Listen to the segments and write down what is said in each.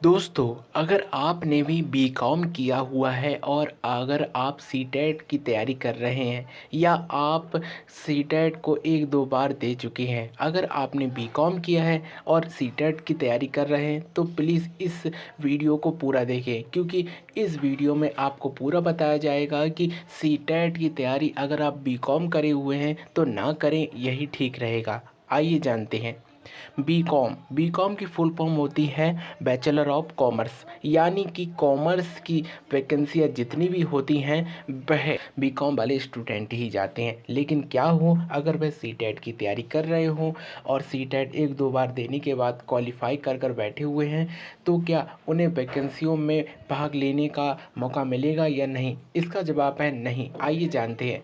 दोस्तों, अगर आपने भी बीकॉम किया हुआ है और अगर आप सीटेट की तैयारी कर रहे हैं या आप सीटेट को 1-2 बार दे चुके हैं, अगर आपने बीकॉम किया है और सीटेट की तैयारी कर रहे हैं तो प्लीज़ इस वीडियो को पूरा देखें, क्योंकि इस वीडियो में आपको पूरा बताया जाएगा कि सीटेट की तैयारी अगर आप बीकॉम करे हुए हैं तो ना करें, यही ठीक रहेगा। आइए जानते हैं। बीकॉम बीकॉम की फुल फॉर्म होती है बैचलर ऑफ कॉमर्स, यानी कि कॉमर्स की वैकेंसियाँ जितनी भी होती हैं वह बीकॉम वाले स्टूडेंट ही जाते हैं। लेकिन क्या हो, अगर वह सीटेट की तैयारी कर रहे हों और सीटेट 1-2 बार देने के बाद क्वालिफाई कर कर बैठे हुए हैं तो क्या उन्हें वैकेंसियों में भाग लेने का मौका मिलेगा या नहीं? इसका जवाब है नहीं। आइए जानते हैं।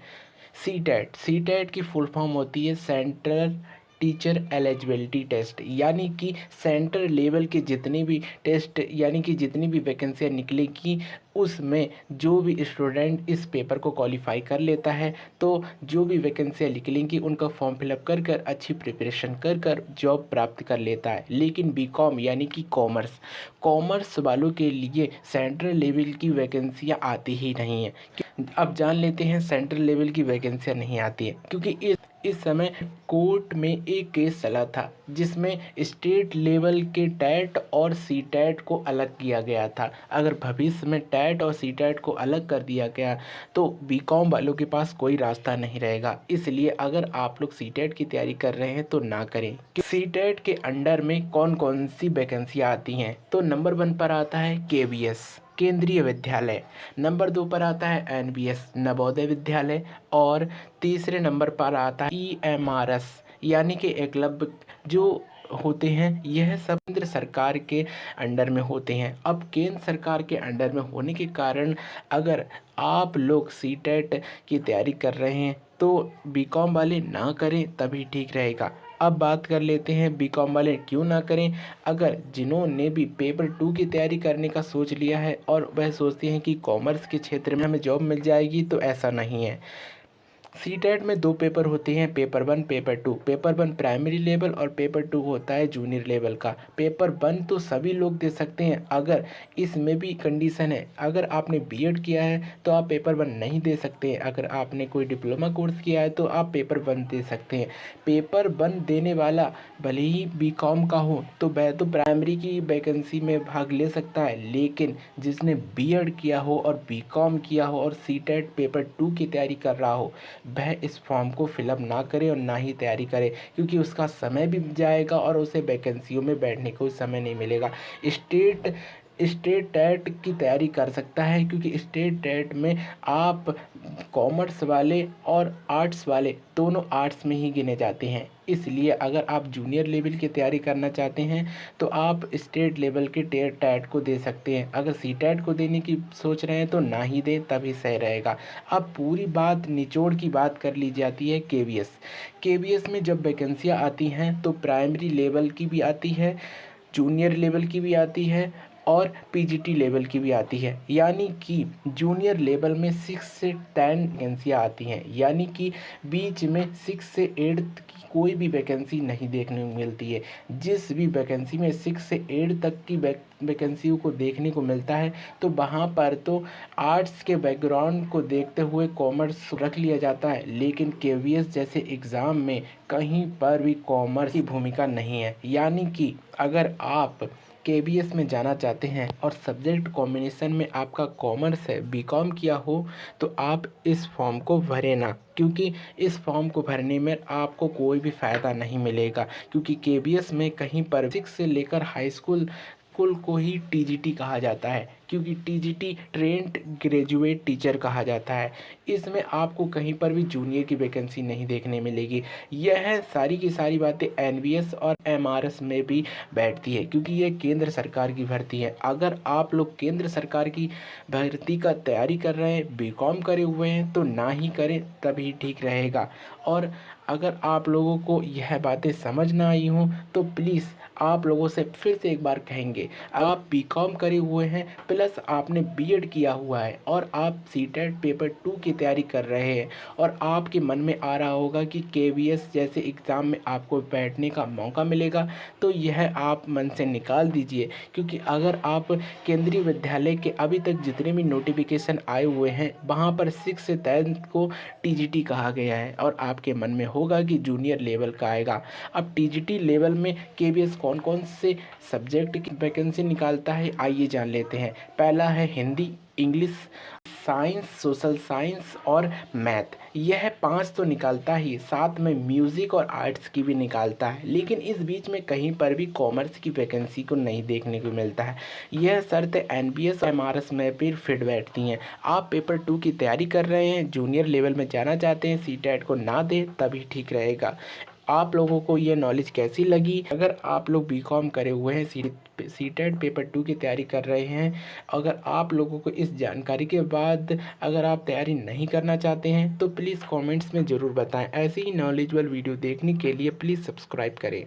सीटेट सीटेट की फुल फॉर्म होती है सेंट्रल टीचर एलिजिबिलिटी टेस्ट, यानी कि सेंटर लेवल के जितने भी टेस्ट यानी कि जितनी भी वैकेंसियाँ निकलेगी उसमें जो भी स्टूडेंट इस पेपर को क्वालिफाई कर लेता है तो जो भी वैकेंसियाँ निकलेंगी उनका फॉर्म फिलअप कर कर अच्छी प्रिपरेशन कर कर जॉब प्राप्त कर लेता है। लेकिन बीकॉम यानी कि कॉमर्स कॉमर्स वालों के लिए सेंट्रल लेवल की वैकेंसियाँ आती ही नहीं हैं। अब जान लेते हैं सेंट्रल लेवल की वैकेंसियाँ नहीं आती है क्योंकि इस समय कोर्ट में एक केस चला था जिसमें स्टेट लेवल के टैट और सी टैट को अलग किया गया था। अगर भविष्य में टैट और सी टैट को अलग कर दिया गया तो बीकॉम वालों के पास कोई रास्ता नहीं रहेगा। इसलिए अगर आप लोग सी टैट की तैयारी कर रहे हैं तो ना करें। सी टैट के अंडर में कौन कौन सी वैकेंसियाँ आती हैं, तो नंबर 1 पर आता है केवीएस केंद्रीय विद्यालय, नंबर 2 पर आता है एनबीएस नवोदय विद्यालय और तीसरे नंबर पर आता है ईएमआरएस यानी कि एकलव्य जो होते हैं। यह सब केंद्र सरकार के अंडर में होते हैं। अब केंद्र सरकार के अंडर में होने के कारण अगर आप लोग सीटेट की तैयारी कर रहे हैं तो बीकॉम वाले ना करें तभी ठीक रहेगा। अब बात कर लेते हैं बीकॉम वाले क्यों ना करें। अगर जिन्होंने भी पेपर 2 की तैयारी करने का सोच लिया है और वह सोचते हैं कि कॉमर्स के क्षेत्र में हमें जॉब मिल जाएगी, तो ऐसा नहीं है। सीटेट में 2 पेपर होते हैं, paper 1 paper 2। Paper 1 primary level और पेपर 2 होता है जूनियर लेवल का। पेपर 1 तो सभी लोग दे सकते हैं। अगर इसमें भी कंडीशन है, अगर आपने बीएड किया है तो आप पेपर 1 नहीं दे सकते हैं। अगर आपने कोई डिप्लोमा कोर्स किया है तो आप पेपर 1 दे सकते हैं। पेपर 1 देने वाला भले ही बीकॉम का हो तो वह तो प्राइमरी की वैकेंसी में भाग ले सकता है, लेकिन जिसने बीएड किया हो और बीकॉम किया हो और सीटेट पेपर 2 की तैयारी कर रहा हो वह इस फॉर्म को फिलअप ना करे और ना ही तैयारी करे, क्योंकि उसका समय भी जाएगा और उसे वैकेंसियों में बैठने को समय नहीं मिलेगा। स्टेट स्टेट टेट की तैयारी कर सकता है, क्योंकि स्टेट टेट में आप कॉमर्स वाले और आर्ट्स वाले दोनों आर्ट्स में ही गिने जाते हैं। इसलिए अगर आप जूनियर लेवल की तैयारी करना चाहते हैं तो आप स्टेट लेवल के टेट को दे सकते हैं। अगर सी टेट को देने की सोच रहे हैं तो ना ही दें, तभी सही रहेगा। अब पूरी बात निचोड़ की बात कर ली जाती है केवीएस। केवीएस में जब वैकेंसियाँ आती हैं तो प्राइमरी लेवल की भी आती है, जूनियर लेवल की भी आती है और पीजीटी लेवल की भी आती है। यानी कि जूनियर लेवल में 6 से 10 वैकेंसियाँ आती हैं, यानी कि बीच में 6 से 8 की कोई भी वैकेंसी नहीं देखने को मिलती है। जिस भी वैकेंसी में 6 से 8 तक की वैकेंसियों को देखने को मिलता है तो वहाँ पर तो आर्ट्स के बैकग्राउंड को देखते हुए कॉमर्स रख लिया जाता है, लेकिन केवीएस जैसे एग्ज़ाम में कहीं पर भी कॉमर्स की भूमिका नहीं है। यानी कि अगर आप केबीएस में जाना चाहते हैं और सब्जेक्ट कॉम्बिनेशन में आपका कॉमर्स है, बीकॉम किया हो, तो आप इस फॉर्म को भरें ना, क्योंकि इस फॉर्म को भरने में आपको कोई भी फ़ायदा नहीं मिलेगा। क्योंकि केबीएस में कहीं पर 6 से लेकर हाई स्कूल को ही टीजीटी कहा जाता है, क्योंकि टीजीटी ट्रेंड ग्रेजुएट टीचर कहा जाता है। इसमें आपको कहीं पर भी जूनियर की वैकेंसी नहीं देखने मिलेगी। यह सारी की सारी बातें एनबीएस और एमआरएस में भी बैठती है, क्योंकि ये केंद्र सरकार की भर्ती है। अगर आप लोग केंद्र सरकार की भर्ती का तैयारी कर रहे हैं, बीकॉम करे हुए हैं, तो ना ही करें, तभी ठीक रहेगा। और अगर आप लोगों को यह बातें समझ ना आई हों तो प्लीज़ आप लोगों से फिर से एक बार कहेंगे, आप बीकॉम करे हुए हैं प्लस आपने बीएड किया हुआ है और आप सीटेट पेपर 2 की तैयारी कर रहे हैं और आपके मन में आ रहा होगा कि केवीएस जैसे एग्ज़ाम में आपको बैठने का मौका मिलेगा, तो यह आप मन से निकाल दीजिए। क्योंकि अगर आप केंद्रीय विद्यालय के अभी तक जितने भी नोटिफिकेशन आए हुए हैं वहाँ पर 6 से 10 को टीजीटी कहा गया है और आपके मन में होगा कि जूनियर लेवल का आएगा। अब टीजीटी लेवल में केवीएस कौन कौन से सब्जेक्ट की वैकेंसी निकालता है, आइए जान लेते हैं। पहला है Hindi, English, science, social science और मैथ। यह 5 तो निकालता ही, साथ में म्यूज़िक और आर्ट्स की भी निकालता है। लेकिन इस बीच में कहीं पर भी कॉमर्स की वैकेंसी को नहीं देखने को मिलता है। यह शर्त एनबीएस और एमआरएस में भी फिट बैठती हैं। आप पेपर 2 की तैयारी कर रहे हैं, जूनियर लेवल में जाना चाहते हैं, सीटेट को ना दें तभी ठीक रहेगा। आप लोगों को ये नॉलेज कैसी लगी? अगर आप लोग बीकॉम करे हुए हैं, सीटेट पेपर 2 की तैयारी कर रहे हैं, अगर आप लोगों को इस जानकारी के बाद अगर आप तैयारी नहीं करना चाहते हैं तो प्लीज़ कमेंट्स में ज़रूर बताएं। ऐसे ही नॉलेजेबल वीडियो देखने के लिए प्लीज़ सब्सक्राइब करें।